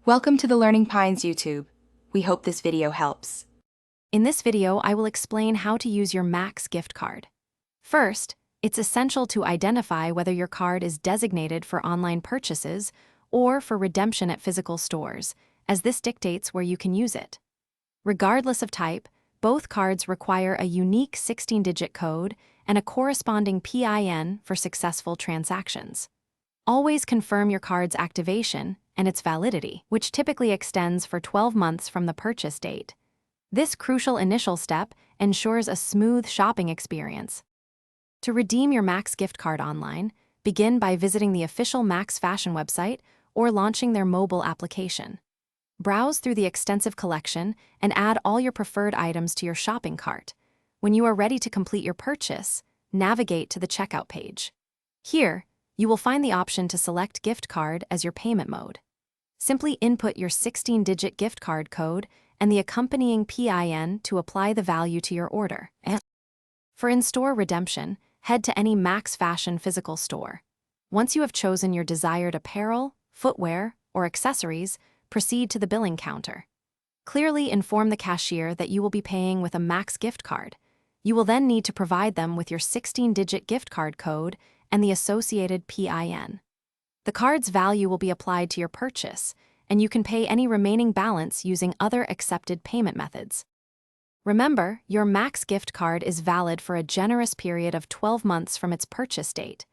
Welcome to the Learning Pines YouTube. We hope this video helps. In this video, I will explain how to use your Max gift card. First, it's essential to identify whether your card is designated for online purchases or for redemption at physical stores, as this dictates where you can use it. Regardless of type, both cards require a unique 16-digit code and a corresponding PIN for successful transactions. Always confirm your card's activation and its validity, which typically extends for 12 months from the purchase date. This crucial initial step ensures a smooth shopping experience. To redeem your Max gift card online, begin by visiting the official Max Fashion website or launching their mobile application. Browse through the extensive collection and add all your preferred items to your shopping cart. When you are ready to complete your purchase, navigate to the checkout page. Here, you will find the option to select gift card as your payment mode. Simply input your 16-digit gift card code and the accompanying PIN to apply the value to your order. For in-store redemption, head to any Max Fashion physical store. Once you have chosen your desired apparel, footwear, or accessories, proceed to the billing counter. Clearly inform the cashier that you will be paying with a Max gift card. You will then need to provide them with your 16-digit gift card code and the associated PIN. The card's value will be applied to your purchase, and you can pay any remaining balance using other accepted payment methods. Remember, your Max gift card is valid for a generous period of 12 months from its purchase date.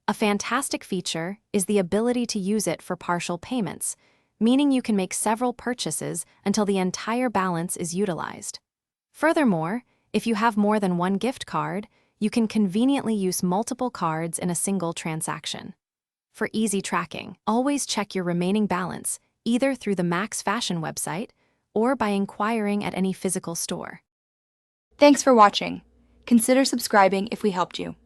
A fantastic feature is the ability to use it for partial payments, meaning you can make several purchases until the entire balance is utilized. Furthermore, if you have more than one gift card, you can conveniently use multiple cards in a single transaction. For easy tracking, always check your remaining balance, either through the Max Fashion website or by inquiring at any physical store. Thanks for watching. Consider subscribing if we helped you.